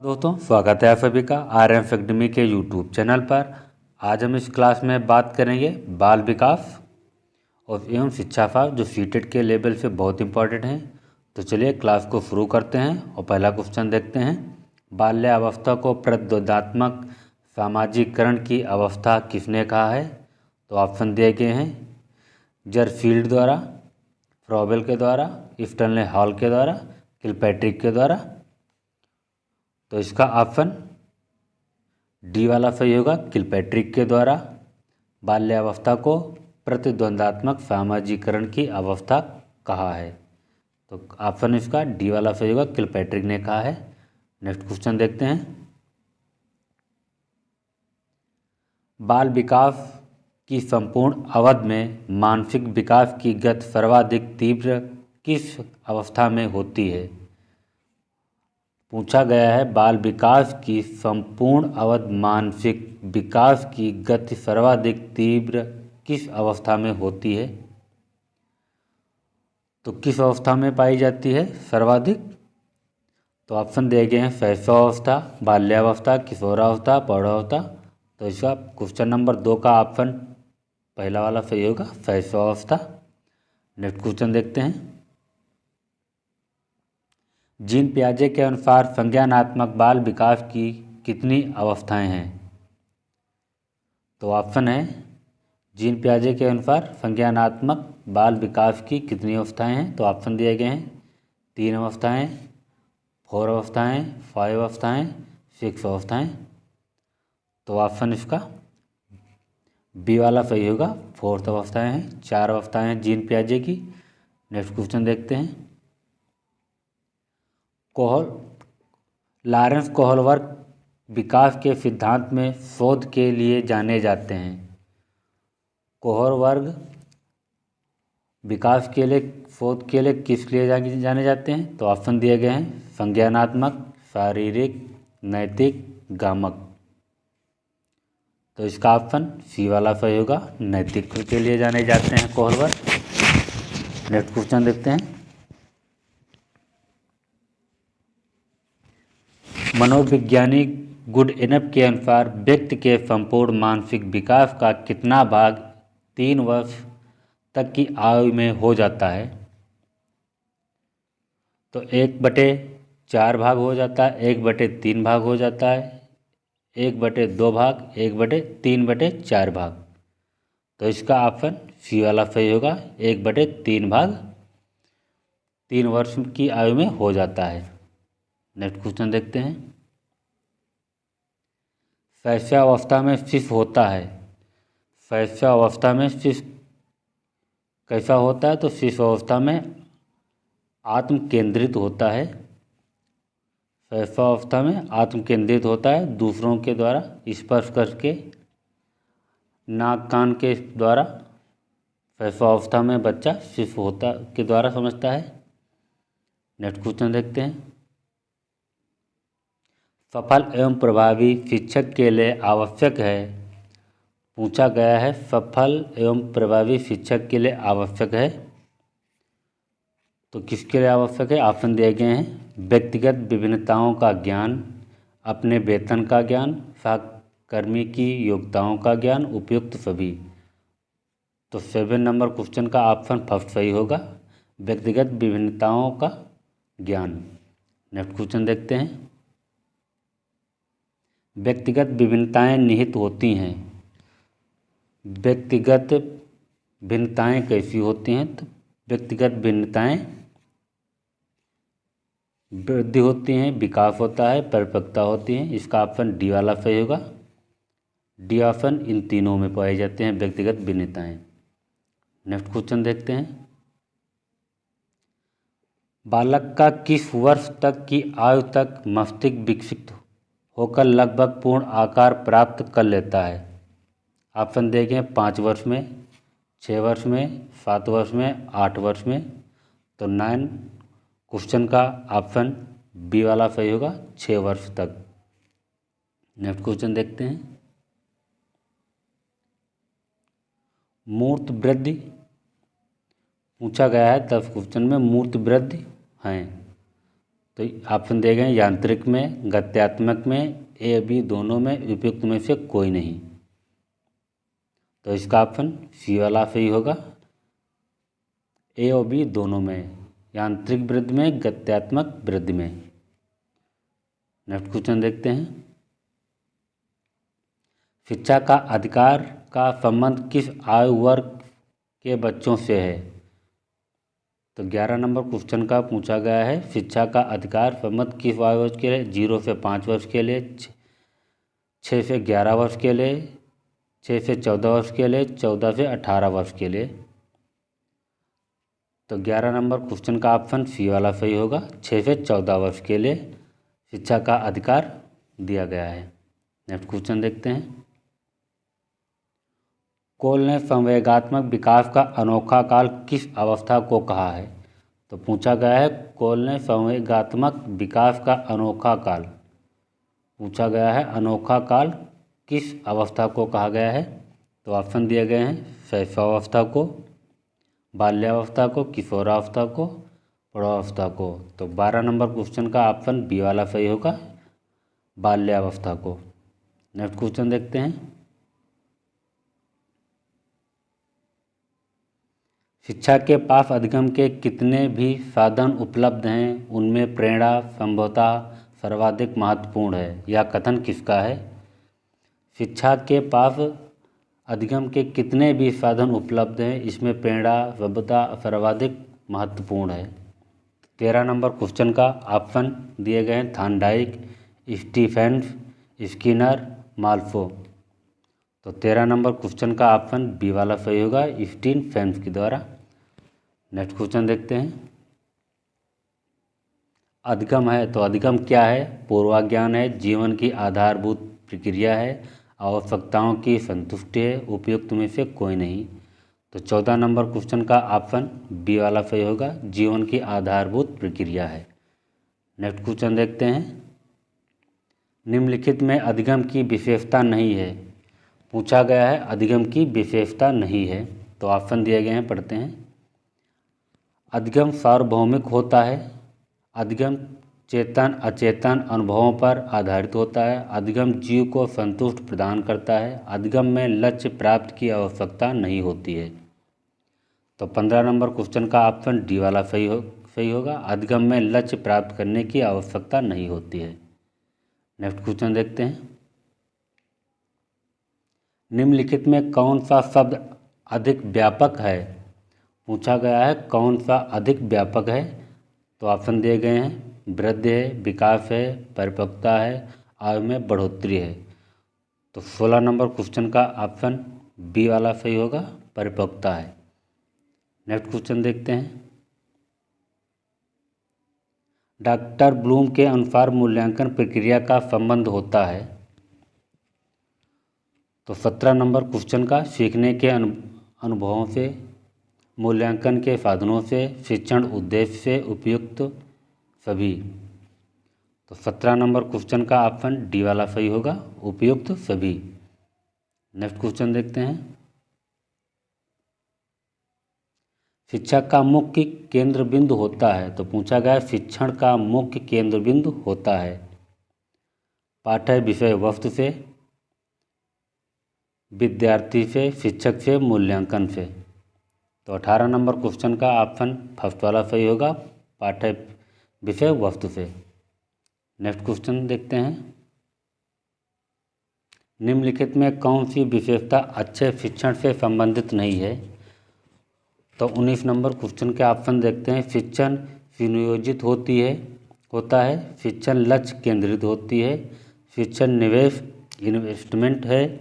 दोस्तों स्वागत है आप सभी का RM एकेडमी के यूट्यूब चैनल पर। आज हम इस क्लास में बात करेंगे बाल विकास और एवं शिक्षा भाग जो सीटेट के लेवल से बहुत इंपॉर्टेंट हैं। तो चलिए क्लास को शुरू करते हैं और पहला क्वेश्चन देखते हैं। बाल्यावस्था को प्रतिद्वंदात्मक सामाजिकरण की अवस्था किसने कहा है? तो ऑप्शन दिए गए हैं जरफील्ड द्वारा, फ्रॉबेल के द्वारा, स्टैनले हॉल के द्वारा, किलपैट्रिक के द्वारा। तो इसका ऑप्शन डी वाला सही होगा, किलपैट्रिक के द्वारा बाल्यावस्था को प्रतिद्वंदात्मक सामाजिकरण की अवस्था कहा है। तो ऑप्शन इसका डी वाला सही होगा, किलपैट्रिक ने कहा है। नेक्स्ट क्वेश्चन देखते हैं। बाल विकास की संपूर्ण अवधि में मानसिक विकास की गति सर्वाधिक तीव्र किस अवस्था में होती है? पूछा गया है बाल विकास की संपूर्ण अवधि मानसिक विकास की गति सर्वाधिक तीव्र किस अवस्था में होती है? तो किस अवस्था में पाई जाती है सर्वाधिक? तो ऑप्शन दिए गए हैं शैशवावस्था, बाल्यावस्था, किशोरावस्था, प्रौढ़ावस्था। तो इसका क्वेश्चन नंबर 2 का ऑप्शन पहला वाला सही होगा, शैशवावस्था। नेक्स्ट क्वेश्चन देखते हैं। जीन पियाजे के अनुसार संज्ञानात्मक बाल विकास की कितनी अवस्थाएं हैं? तो ऑप्शन है जीन पियाजे के अनुसार संज्ञानात्मक बाल विकास की कितनी अवस्थाएं हैं? तो ऑप्शन दिए गए हैं 3 अवस्थाएं, 4 अवस्थाएं, 5 अवस्थाएं, 6 अवस्थाएं। तो ऑप्शन इसका बी वाला सही होगा, 4th अवस्थाएं हैं, 4 अवस्थाएं हैं जीन पियाजे की। नेक्स्ट क्वेश्चन देखते हैं। लॉरेंस कोहलवर्ग विकास के सिद्धांत में शोध के लिए जाने जाते हैं। कोहलवर्ग विकास के लिए शोध के लिए किस लिए जाने जाते हैं? तो ऑप्शन दिए गए हैं संज्ञानात्मक, शारीरिक, नैतिक, गामक। तो इसका ऑप्शन सी वाला सही होगा, नैतिक के लिए जाने जाते हैं कोहलवर्ग। नेक्स्ट क्वेश्चन देखते हैं। मनोवैज्ञानिक गुड इनफ के अनुसार व्यक्ति के संपूर्ण मानसिक विकास का कितना भाग 3 वर्ष तक की आयु में हो जाता है? तो 1/4 भाग हो जाता है, 1/3 भाग हो जाता है, 1/2 भाग, 1/3/4 भाग। तो इसका ऑप्शन सी वाला सही होगा, 1/3 भाग 3 वर्ष की आयु में हो जाता है। नेक्स्ट क्वेश्चन देखते हैं। शैशवावस्था में शिशु होता है। शैशवावस्था में शिशु कैसा होता है? तो शिशु अवस्था में आत्म केंद्रित होता है। शैशवावस्था में आत्म केंद्रित होता है, दूसरों के द्वारा स्पर्श करके, नाक कान के द्वारा शैशवावस्था में बच्चा शिशु होता के द्वारा समझता है। नेक्स्ट क्वेश्चन देखते हैं। सफल एवं प्रभावी शिक्षक के लिए आवश्यक है। पूछा गया है सफल एवं प्रभावी शिक्षक के लिए आवश्यक है। तो किसके लिए आवश्यक है? ऑप्शन दिए गए हैं व्यक्तिगत विभिन्नताओं का ज्ञान, अपने वेतन का ज्ञान, सहकर्मी की योग्यताओं का ज्ञान, उपयुक्त सभी। तो 7 नंबर क्वेश्चन का ऑप्शन फर्स्ट सही होगा, व्यक्तिगत विभिन्नताओं का ज्ञान। नेक्स्ट क्वेश्चन देखते हैं। व्यक्तिगत विभिन्नताएं निहित होती हैं। व्यक्तिगत भिन्नताएं कैसी होती हैं? तो व्यक्तिगत भिन्नताएं वृद्धि होती हैं, विकास होता है, परिपक्वता होती है। इसका ऑप्शन डी वाला सही होगा, डी ऑप्शन इन तीनों में पाए जाते हैं व्यक्तिगत भिन्नताएं। नेक्स्ट क्वेश्चन देखते हैं। बालक का किस वर्ष तक की आयु तक मस्तिष्क विकसित होकर लगभग पूर्ण आकार प्राप्त कर लेता है? ऑप्शन दिए गए 5 वर्ष में, 6 वर्ष में, 7 वर्ष में, 8 वर्ष में। तो 9 क्वेश्चन का ऑप्शन बी वाला सही होगा, 6 वर्ष तक। नेक्स्ट क्वेश्चन देखते हैं। मूर्त वृद्धि पूछा गया है 10 क्वेश्चन में, मूर्त वृद्धि हैं। तो ऑप्शन दिए गए हैं यांत्रिक में, गत्यात्मक में, ए बी दोनों में, उपयुक्त में से कोई नहीं। तो इसका ऑप्शन सी वाला सही होगा, ए और बी दोनों में, यांत्रिक वृद्धि में, गत्यात्मक वृद्धि में। नेक्स्ट क्वेश्चन देखते हैं। शिक्षा का अधिकार का संबंध किस आयु वर्ग के बच्चों से है? तो 11 नंबर क्वेश्चन का पूछा गया है, शिक्षा का अधिकार संबंध किस आयु वर्ग के लिए? 0 से 5 वर्ष के लिए, 6 से 11 वर्ष के लिए, 6 से 14 वर्ष के लिए, 14 से 18 वर्ष के लिए। तो 11 नंबर क्वेश्चन का ऑप्शन सी वाला सही होगा, 6 से 14 वर्ष के लिए शिक्षा का अधिकार दिया गया है। नेक्स्ट क्वेश्चन देखते हैं। कोल ने संवेगात्मक विकास का अनोखा काल किस अवस्था को कहा है? तो पूछा गया है, कोल ने संवेगात्मक विकास का अनोखा काल पूछा गया है, अनोखा काल किस अवस्था को कहा गया है? तो ऑप्शन दिए गए हैं, शैशवावस्था को, बाल्यावस्था को, किशोरावस्था को, प्रौढ़ावस्था को। तो 12 नंबर क्वेश्चन का ऑप्शन बी वाला सही होगा, बाल्यावस्था को। नेक्स्ट क्वेश्चन देखते हैं। शिक्षा के पास अधिगम के कितने भी साधन उपलब्ध हैं, उनमें प्रेरणा संभवतः सर्वाधिक महत्वपूर्ण है, यह कथन किसका है? शिक्षा के पास अधिगम के कितने भी साधन उपलब्ध हैं, इसमें प्रेरणा संभवतः सर्वाधिक महत्वपूर्ण है। 13 नंबर क्वेश्चन का ऑप्शन दिए गए हैं, थानडाइक, स्टीफेंस, स्किनर, माल्फो। तो 13 नंबर क्वेश्चन का ऑप्शन बी वाला सही होगा, स्टीफेंस के द्वारा। नेक्स्ट क्वेश्चन देखते हैं। अधिगम है तो अधिगम क्या है? पूर्वाज्ञान है, जीवन की आधारभूत प्रक्रिया है, आवश्यकताओं की संतुष्टि है, उपयुक्त में से कोई नहीं। तो 14 नंबर क्वेश्चन का ऑप्शन बी वाला सही होगा, जीवन की आधारभूत प्रक्रिया है। नेक्स्ट क्वेश्चन देखते हैं। निम्नलिखित में अधिगम की विशेषता नहीं है, पूछा गया है अधिगम की विशेषता नहीं है। तो ऑप्शन दिए गए हैं, पढ़ते हैं। अधिगम सार्वभौमिक होता है, अधिगम चेतन अचेतन अनुभवों पर आधारित होता है, अधिगम जीव को संतुष्ट प्रदान करता है, अधिगम में लक्ष्य प्राप्त की आवश्यकता नहीं होती है। तो 15 नंबर क्वेश्चन का ऑप्शन डी वाला सही होगा, अधिगम में लक्ष्य प्राप्त करने की आवश्यकता नहीं होती है। नेक्स्ट क्वेश्चन देखते हैं। निम्नलिखित में कौन सा शब्द अधिक व्यापक है? पूछा गया है कौन सा अधिक व्यापक है। तो ऑप्शन दिए गए हैं, वृद्धि है, विकास है, परिपक्वता है, आयु में बढ़ोतरी है। तो 16 नंबर क्वेश्चन का ऑप्शन बी वाला सही होगा, परिपक्वता है। नेक्स्ट क्वेश्चन देखते हैं। डॉक्टर ब्लूम के अनुसार मूल्यांकन प्रक्रिया का संबंध होता है। तो 17 नंबर क्वेश्चन का सीखने के अनुभवों से, मूल्यांकन के साधनों से, शिक्षण उद्देश्य से, उपयुक्त सभी। तो 17 नंबर क्वेश्चन का ऑप्शन डी वाला सही होगा, उपयुक्त सभी। नेक्स्ट क्वेश्चन देखते हैं। शिक्षा का मुख्य केंद्र बिंदु होता है। तो पूछा गया शिक्षण का मुख्य केंद्र बिंदु होता है पाठ्य विषय वस्तु से, विद्यार्थी से, शिक्षक से, मूल्यांकन से। तो 18 नंबर क्वेश्चन का ऑप्शन फर्स्ट वाला सही होगा, पाठ्य विषय वस्तु से। नेक्स्ट क्वेश्चन देखते हैं। निम्नलिखित में कौन सी विशेषता अच्छे शिक्षण से संबंधित नहीं है? तो 19 नंबर क्वेश्चन के ऑप्शन देखते हैं। शिक्षण सुनियोजित होता है, शिक्षण लक्ष्य केंद्रित होती है, शिक्षण निवेश इन्वेस्टमेंट है,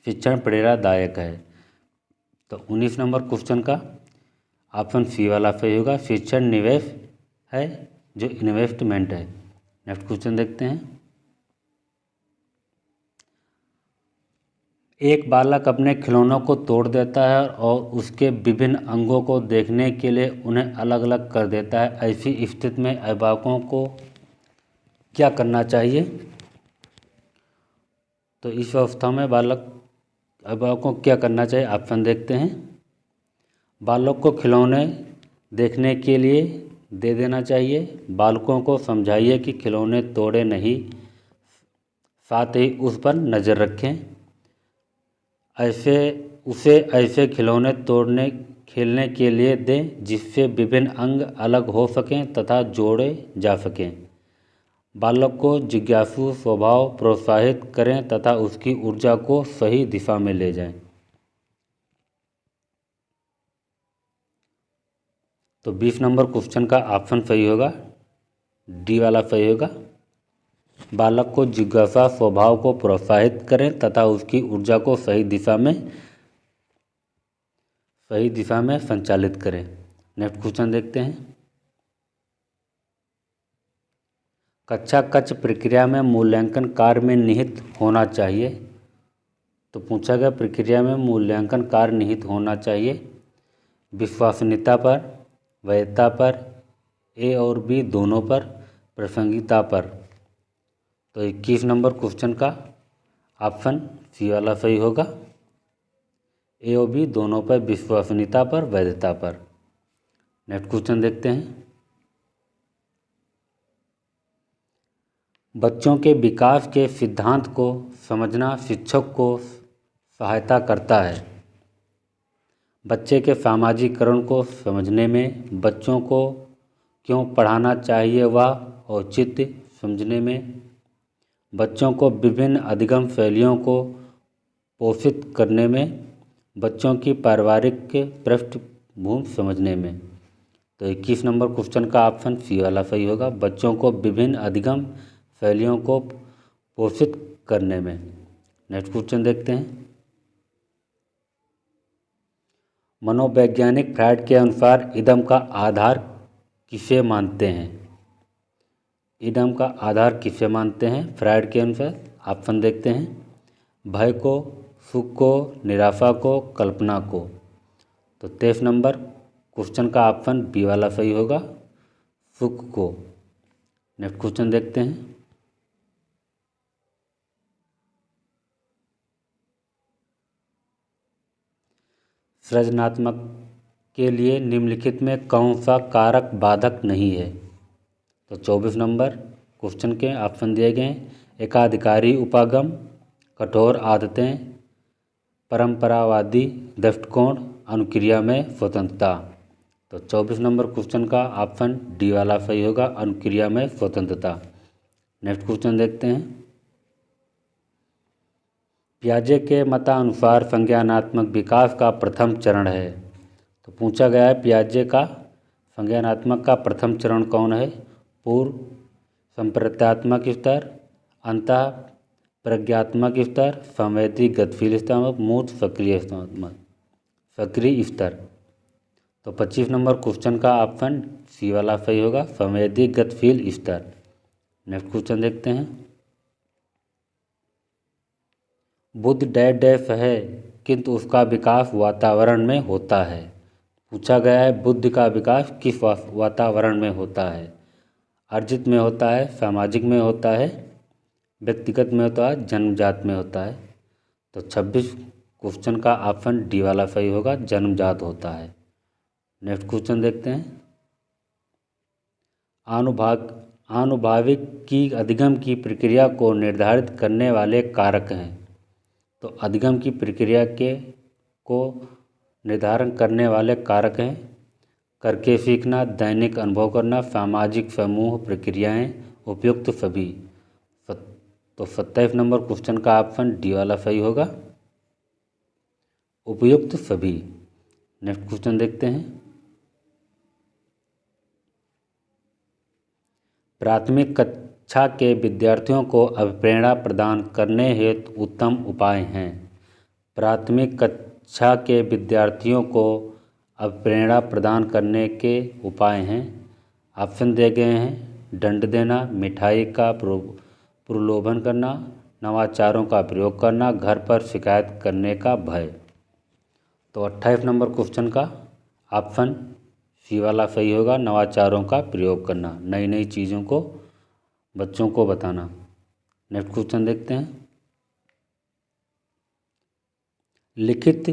शिक्षण प्रेरणादायक है। तो 19 नंबर क्वेश्चन का ऑप्शन सी वाला सही होगा, शिक्षण निवेश है जो इन्वेस्टमेंट है। नेक्स्ट क्वेश्चन देखते हैं। एक बालक अपने खिलौनों को तोड़ देता है और उसके विभिन्न अंगों को देखने के लिए उन्हें अलग अलग कर देता है। ऐसी स्थिति में अभिभावकों को क्या करना चाहिए? तो इस अवस्था में अभिभावकों को क्या करना चाहिए? ऑप्शन देखते हैं। बालक को खिलौने देखने के लिए दे देना चाहिए। बालकों को समझाइए कि खिलौने तोड़े नहीं, साथ ही उस पर नज़र रखें। ऐसे खिलौने तोड़ने खेलने के लिए दें जिससे विभिन्न अंग अलग हो सकें तथा जोड़े जा सकें। बालक को जिज्ञासु स्वभाव प्रोत्साहित करें तथा उसकी ऊर्जा को सही दिशा में ले जाएं। तो 20 नंबर क्वेश्चन का ऑप्शन सही होगा, डी वाला सही होगा। बालक को जिज्ञासा स्वभाव को प्रोत्साहित करें तथा उसकी ऊर्जा को सही दिशा में संचालित करें। नेक्स्ट क्वेश्चन देखते हैं। कक्षा कक्ष प्रक्रिया में मूल्यांकन कार्य में निहित होना चाहिए। तो पूछा गया प्रक्रिया में मूल्यांकन कार्य निहित होना चाहिए विश्वसनीयता पर, वैधता पर, ए और बी दोनों पर, प्रासंगिकता पर। तो 21 नंबर क्वेश्चन का ऑप्शन सी वाला सही होगा, ए और बी दोनों पर, विश्वसनीयता पर, वैधता पर। नेक्स्ट क्वेश्चन देखते हैं। बच्चों के विकास के सिद्धांत को समझना शिक्षक को सहायता करता है। बच्चे के सामाजिकरण को समझने में, बच्चों को क्यों पढ़ाना चाहिए वह औचित्य समझने में, बच्चों को विभिन्न अधिगम शैलियों को पोषित करने में, बच्चों की पारिवारिक पृष्ठभूमि समझने में। तो 21 नंबर क्वेश्चन का ऑप्शन सी वाला सही होगा, बच्चों को विभिन्न अधिगम शैलियों को पोषित करने में। नेक्स्ट क्वेश्चन देखते हैं। मनोवैज्ञानिक फ्रायड के अनुसार इदम का आधार किसे मानते हैं? इदम का आधार किसे मानते हैं फ्रायड के अनुसार? ऑप्शन देखते हैं। भय को, सुख को, निराशा को, कल्पना को। तो 23 नंबर क्वेश्चन का ऑप्शन बी वाला सही होगा, सुख को। नेक्स्ट क्वेश्चन देखते हैं। सृजनात्मक के लिए निम्नलिखित में कौन सा कारक बाधक नहीं है? तो 24 नंबर क्वेश्चन के ऑप्शन दिए गए हैं। एकाधिकारी उपागम, कठोर आदतें, परंपरावादी दृष्टिकोण, अनुक्रिया में स्वतंत्रता। तो 24 नंबर क्वेश्चन का ऑप्शन डी वाला सही होगा, अनुक्रिया में स्वतंत्रता। नेक्स्ट क्वेश्चन देखते हैं। पियाजे के मतानुसार संज्ञानात्मक विकास का प्रथम चरण है। तो पूछा गया है पियाजे का संज्ञानात्मक का प्रथम चरण कौन है? पूर्व संप्रत्यात्मक स्तर, अंतः प्रज्ञात्मक स्तर, संवेदी गतिशील स्तर, मूर्त सक्रिय स्तर। तो 25 नंबर क्वेश्चन का ऑप्शन सी वाला सही होगा, संवेदी गतिशील स्तर। नेक्स्ट क्वेश्चन देखते हैं। बुद्ध डैश है किंतु उसका विकास वातावरण में होता है। पूछा गया है बुद्ध का विकास किस वातावरण में होता है? अर्जित में होता है, सामाजिक में होता है, व्यक्तिगत में होता है, जन्मजात में होता है। तो 26 क्वेश्चन का ऑप्शन डी वाला सही होगा, जन्मजात होता है। नेक्स्ट क्वेश्चन देखते हैं। आनुभाविक की अधिगम की प्रक्रिया को निर्धारित करने वाले कारक हैं। तो अधिगम की प्रक्रिया को निर्धारण करने वाले कारक हैं करके सीखना, दैनिक अनुभव करना, सामाजिक समूह प्रक्रियाएं, उपयुक्त सभी। तो 27 नंबर क्वेश्चन का ऑप्शन डी वाला सही होगा, उपयुक्त सभी। नेक्स्ट क्वेश्चन देखते हैं। प्राथमिक कक्षा के विद्यार्थियों को अभिप्रेरणा प्रदान करने हेतु उत्तम उपाय हैं। प्राथमिक कक्षा के विद्यार्थियों को अभिप्रेरणा प्रदान करने के उपाय हैं। ऑप्शन दिए गए हैं। दंड देना, मिठाई का प्रलोभन करना, नवाचारों का प्रयोग करना, घर पर शिकायत करने का भय। तो 28 नंबर क्वेश्चन का ऑप्शन सी वाला सही होगा, नवाचारों का प्रयोग करना, नई नई चीज़ों को बच्चों को बताना। नेक्स्ट क्वेश्चन देखते हैं। लिखित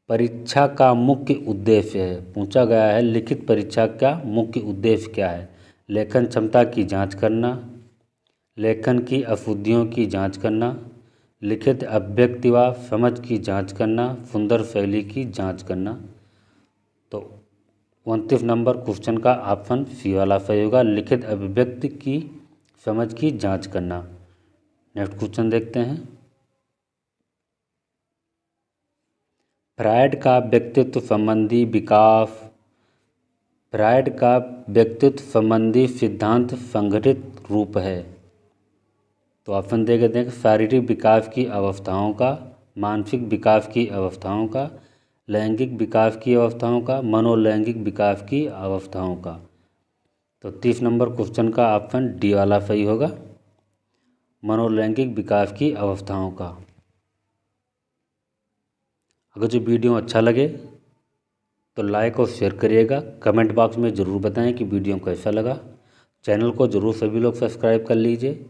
परीक्षा का मुख्य उद्देश्य है, पूछा गया है लिखित परीक्षा का मुख्य उद्देश्य क्या है। लेखन क्षमता की जांच करना, लेखन की अशुद्धियों की जांच करना, लिखित अभिव्यक्ति व समझ की जांच करना, सुंदर शैली की जांच करना। तो 29 नंबर क्वेश्चन का ऑप्शन सी वाला सही होगा, लिखित अभिव्यक्ति की समझ की जांच करना। नेक्स्ट क्वेश्चन देखते हैं। फ्रायड का व्यक्तित्व संबंधी सिद्धांत संगठित रूप है। तो ऑप्शन दे देते हैं, शारीरिक विकास की अवस्थाओं का, मानसिक विकास की अवस्थाओं का, लैंगिक विकास की अवस्थाओं का, मनोलैंगिक विकास की अवस्थाओं का। तो 30 नंबर क्वेश्चन का ऑप्शन डी वाला सही होगा, मनोलैंगिक विकास की अवस्थाओं का। अगर जो वीडियो अच्छा लगे तो लाइक और शेयर करिएगा। कमेंट बॉक्स में ज़रूर बताएं कि वीडियो कैसा लगा। चैनल को ज़रूर सभी लोग सब्सक्राइब कर लीजिए,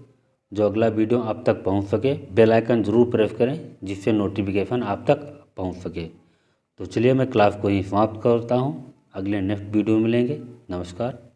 जो अगला वीडियो आप तक पहुंच सके। बेल आइकन ज़रूर प्रेस करें जिससे नोटिफिकेशन आप तक पहुंच सके। तो चलिए मैं क्लास को ही समाप्त करता हूं, अगले नेक्स्ट वीडियो में मिलेंगे। नमस्कार।